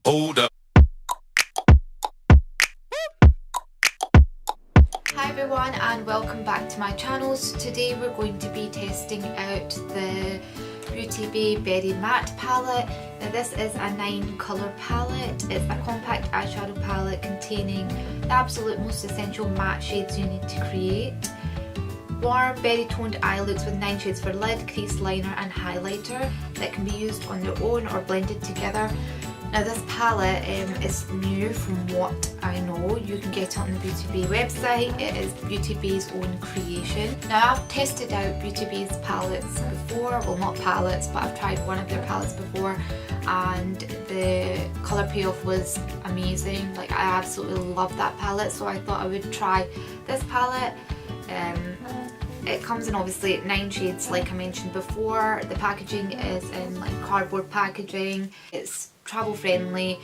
Hold up. Hi everyone and welcome back to my channel. So today we're going to be testing out the Beauty Bay Berry Matte palette. Now this is a 9 colour palette. It's a compact eyeshadow palette containing the absolute most essential matte shades you need to create. Warm berry toned eye looks with 9 shades for lid, crease, liner and highlighter that can be used on their own or blended together. Now this palette is new from what I know. You can get it on the Beauty Bay website. It is Beauty Bay's own creation. Now I've tested out Beauty Bay's palettes before, well not palettes, but I've tried one of their palettes before and the colour payoff was amazing. Like I absolutely love that palette, so I thought I would try this palette. It comes in obviously 9 shades like I mentioned before. The packaging is in like cardboard packaging. It's travel friendly.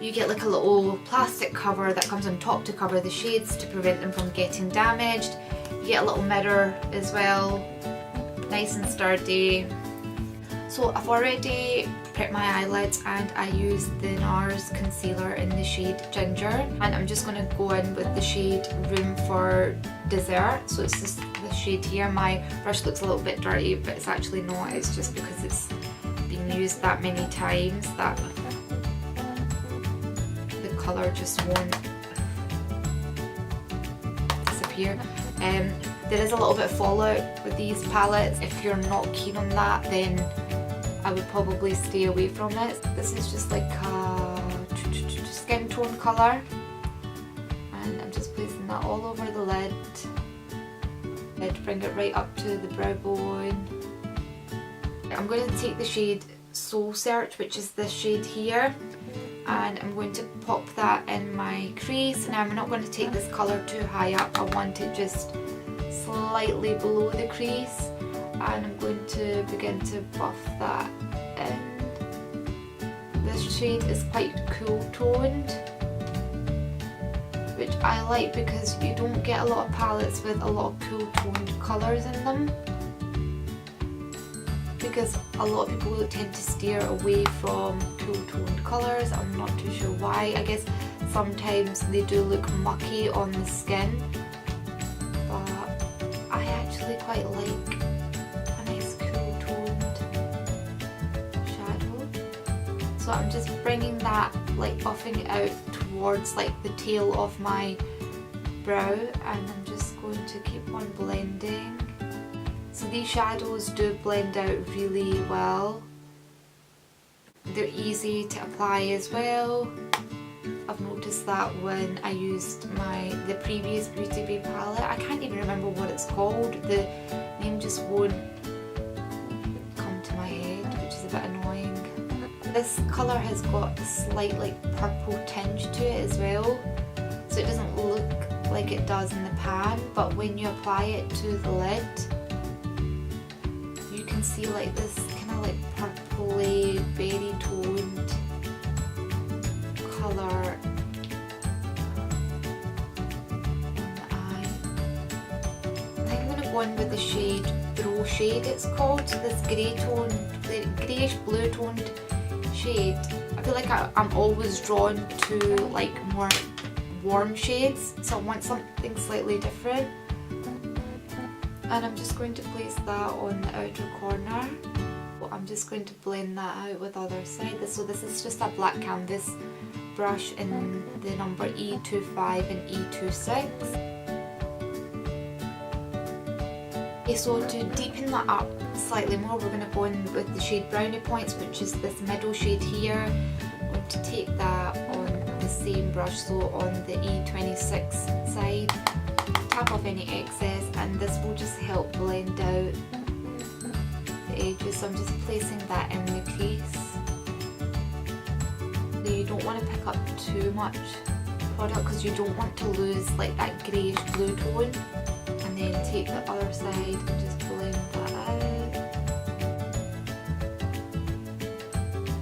You get like a little plastic cover that comes on top to cover the shades to prevent them from getting damaged. You get a little mirror as well, nice and sturdy. So I've already prepped my eyelids and I used the NARS concealer in the shade Ginger, and I'm just going to go in with the shade Room for Dessert. So it's this shade here. My brush looks a little bit dirty but it's actually not, it's just because it's been used that many times that the colour just won't disappear. There is a little bit of fallout with these palettes. If you're not keen on that, then I would probably stay away from it. This is just like a skin tone colour, and I'm just placing that all over the lid. To bring it right up to the brow bone. I'm going to take the shade Soul Search, which is this shade here, and I'm going to pop that in my crease. Now I'm not going to take this colour too high up, I want it just slightly below the crease, and I'm going to begin to buff that in. This shade is quite cool toned, which I like because you don't get a lot of palettes with a lot of cool toned colours in them, because a lot of people tend to steer away from cool toned colours. I'm not too sure why. I guess sometimes they do look mucky on the skin, but I actually quite like a nice cool toned shadow. So I'm just bringing that, like buffing it out towards like the tail of my brow, and I'm just going to keep on blending. So these shadows do blend out really well. They're easy to apply as well. I've noticed that when I used the previous Beauty Bay palette. I can't even remember what it's called. The name just won't come to my head, which is a bit annoying. This colour has got a slight like purple tinge to it as well, so it doesn't look like it does in the pan, but when you apply it to the lid you can see like this kind of like purpley berry toned colour on the eye. I think I'm going to go in with the shade Throw Shade, it's called. So this greyish blue toned shade. I feel like I'm always drawn to like more warm shades, so I want something slightly different. And I'm just going to place that on the outer corner. I'm just going to blend that out with the other side. So this is just a black canvas brush in the number E25 and E26. Okay, so to deepen that up slightly more, we're going to go in with the shade Brownie Points, which is this middle shade here. I'm going to take that on the same brush, so on the E26 side, tap off any excess, and this will just help blend out the edges. So I'm just placing that in the crease. So you don't want to pick up too much product because you don't want to lose like that greyish blue tone. And then take the other side and just blend that out.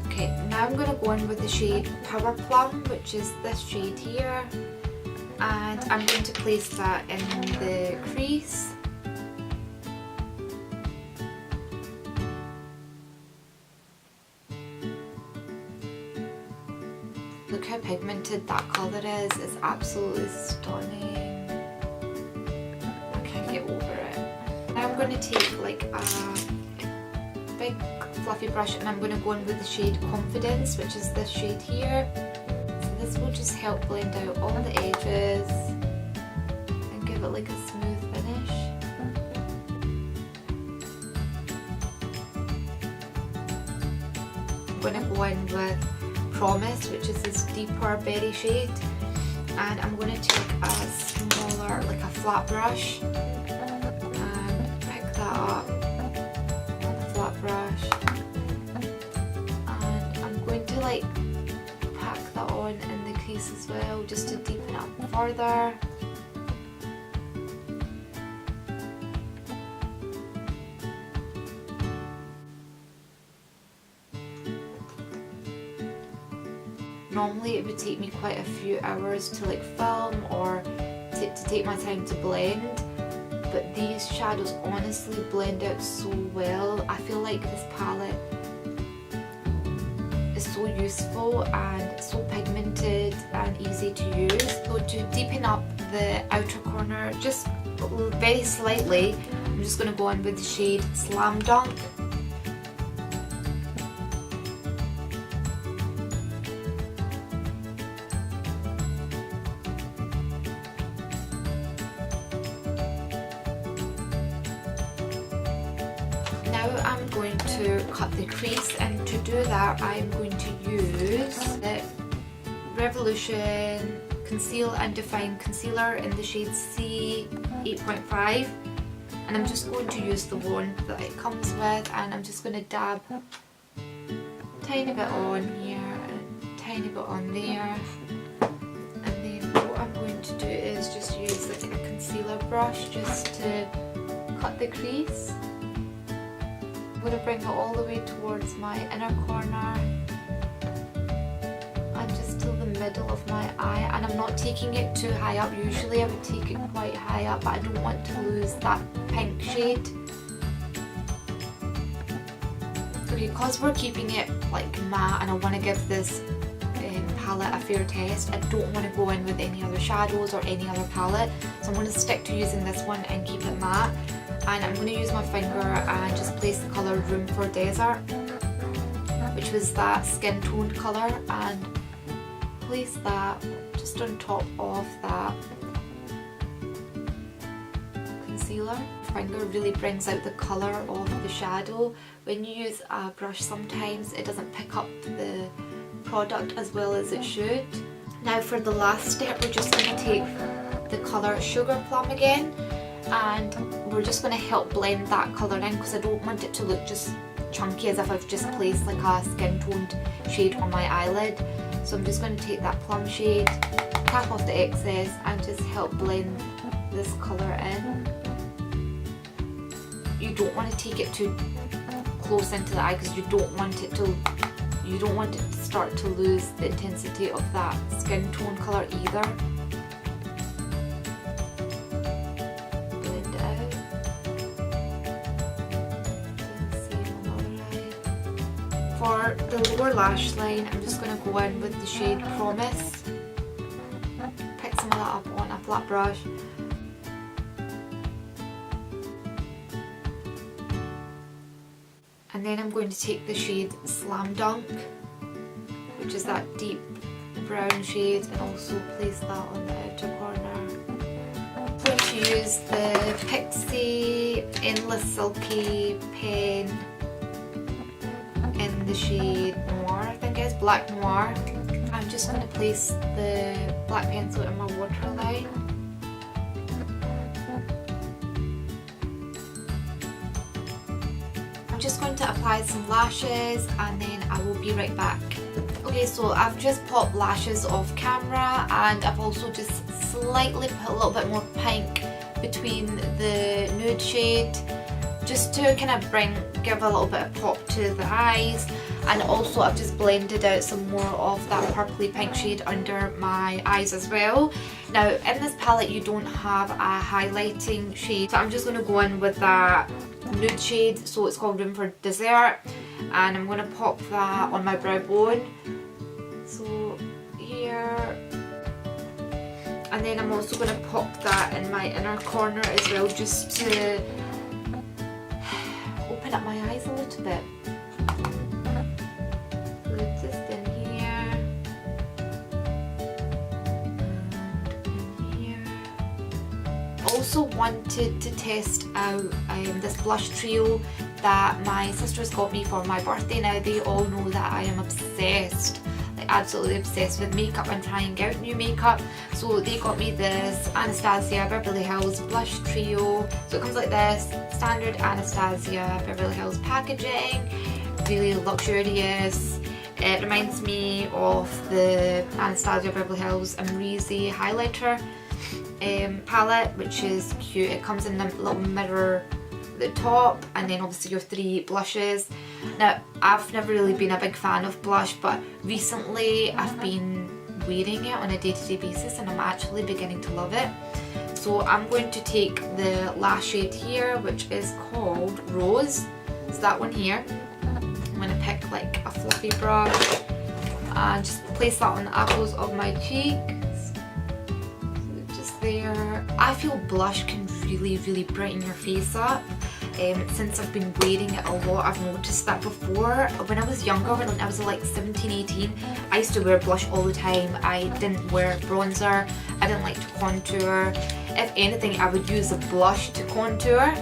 Okay, now I'm going to go in with the shade Power Plum, which is this shade here, and I'm going to place that in the crease. Look how pigmented that colour is. It's absolutely stunning. I can't get over it. Now I'm going to take like a big fluffy brush and I'm going to go in with the shade Confidence, which is this shade here. So this will just help blend out all the edges and give it like a smooth finish. I'm going to go in with Promise, which is this deeper berry shade, and I'm going to take a smaller, like a flat brush, and pick that up on the flat brush, and I'm going to like pack that on in the crease as well, just to deepen it up further. Normally it would take me quite a few hours to like film or to take my time to blend, but these shadows honestly blend out so well. I feel like this palette is so useful and so pigmented and easy to use. So to deepen up the outer corner just very slightly, I'm just going to go in with the shade Slam Dunk. Now I'm going to cut the crease, and to do that I'm going to use the Revolution Conceal and Define Concealer in the shade C 8.5, and I'm just going to use the wand that it comes with, and I'm just going to dab a tiny bit on here and a tiny bit on there, and then what I'm going to do is just use like a concealer brush just to cut the crease. I'm going to bring it all the way towards my inner corner and just till the middle of my eye, and I'm not taking it too high up. Usually I would take it quite high up, but I don't want to lose that pink shade. Okay, because we're keeping it like matte and I want to give this palette a fair test, I don't want to go in with any other shadows or any other palette, so I'm going to stick to using this one and keep it matte. And I'm going to use my finger and just place the colour Room for Desert, which was that skin toned colour, and place that just on top of that concealer. Finger really brings out the colour of the shadow. When you use a brush sometimes it doesn't pick up the product as well as it should. Now for the last step we're just going to take the colour Sugar Plum again, and we're just going to help blend that colour in because I don't want it to look just chunky as if I've just placed like a skin toned shade on my eyelid. So I'm just going to take that plum shade, tap off the excess and just help blend this colour in. You don't want to take it too close into the eye because you don't want it to start to lose the intensity of that skin tone colour either. For the lower lash line, I'm just going to go in with the shade Promise. Pick some of that up on a flat brush. And then I'm going to take the shade Slam Dunk, which is that deep brown shade, and also place that on the outer corner. I'm going to use the Pixie Endless Silky pen in the shade Noir, I think it's Black Noir. I'm just going to place the black pencil in my waterline. I'm just going to apply some lashes and then I will be right back. Okay, so I've just popped lashes off camera and I've also just slightly put a little bit more pink between the nude shade, just to kind of give a little bit of pop to the eyes, and also I've just blended out some more of that purpley pink shade under my eyes as well. Now in this palette you don't have a highlighting shade, so I'm just going to go in with that nude shade, so it's called Room for Desert, and I'm going to pop that on my brow bone. So And then I'm also going to pop that in my inner corner as well, just to open up my eyes a little bit. So just in here and in here. Also wanted to test out this blush trio that my sisters got me for my birthday. Now they all know that I am obsessed, like absolutely obsessed with makeup and trying out new makeup. So they got me this Anastasia Beverly Hills blush trio. So it comes like this, standard Anastasia Beverly Hills packaging, really luxurious. It reminds me of the Anastasia Beverly Hills Amrezy highlighter palette, which is cute. It comes in a little mirror at the top, and then obviously your 3 blushes. Now I've never really been a big fan of blush, but recently I've been wearing it on a day-to-day basis and I'm actually beginning to love it. So I'm going to take the last shade here, which is called Rose. It's that one here. I'm going to pick like a fluffy brush and just place that on the apples of my cheeks. There. I feel blush can really brighten your face up. Since I've been wearing it a lot, I've noticed that before. When I was younger, when I was like 17, 18, I used to wear blush all the time. I didn't wear bronzer, I didn't like to contour. If anything, I would use a blush to contour.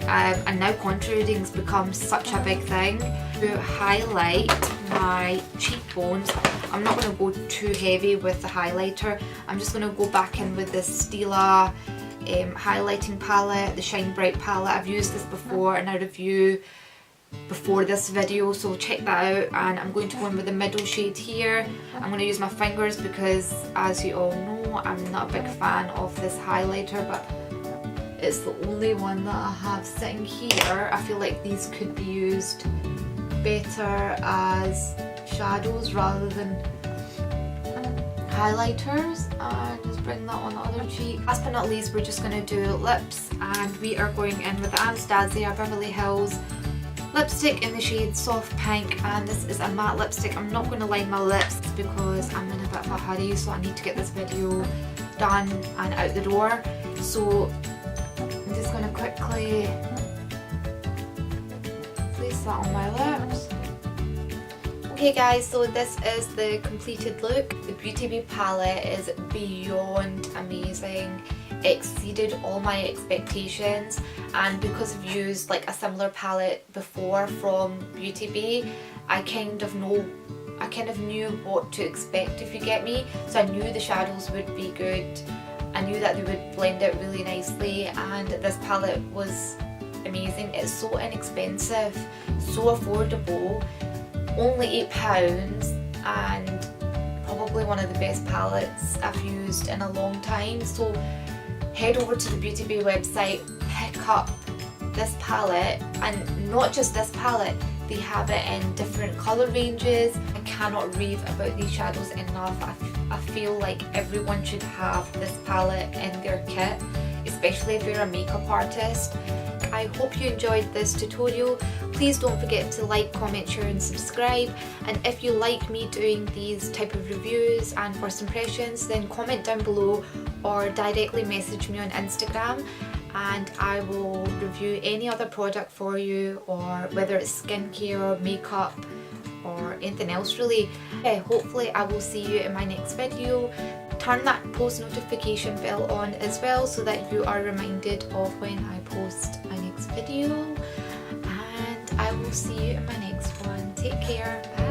And now contouring's become such a big thing. To highlight my cheekbones, I'm not going to go too heavy with the highlighter. I'm just going to go back in with this Stila highlighting palette, the Shine Bright palette. I've used this before in a review before this video, so check that out. And I'm going to go in with the middle shade here. I'm going to use my fingers because, as you all know, I'm not a big fan of this highlighter, but it's the only one that I have sitting here. I feel like these could be used better as shadows rather than highlighters. And just bring that on the other cheek. Last but not least, we're just going to do lips, and we are going in with the Anastasia Beverly Hills lipstick in the shade Soft Pink, and this is a matte lipstick. I'm not going to line my lips because I'm in a bit of a hurry, so I need to get this video done and out the door. So I'm just going to quickly place that on my lips. Okay guys, so this is the completed look. The Beauty Bay palette is beyond amazing. It exceeded all my expectations, and because I've used like a similar palette before from Beauty Bay, I kind of knew what to expect, if you get me. So I knew the shadows would be good. I knew that they would blend out really nicely, and this palette was amazing. It's so inexpensive, so affordable. Only £8, and probably one of the best palettes I've used in a long time. So head over to the Beauty Bay website, pick up this palette, and not just this palette, they have it in different colour ranges. I cannot rave about these shadows enough. I feel like everyone should have this palette in their kit, especially if you're a makeup artist. I hope you enjoyed this tutorial. Please don't forget to like, comment, share and subscribe. And if you like me doing these type of reviews and first impressions, then comment down below or directly message me on Instagram, and I will review any other product for you, or whether it's skincare or makeup or anything else really. Hopefully I will see you in my next video. Turn that post notification bell on as well so that you are reminded of when I post my next video, and I will see you in my next one. Take care. Bye.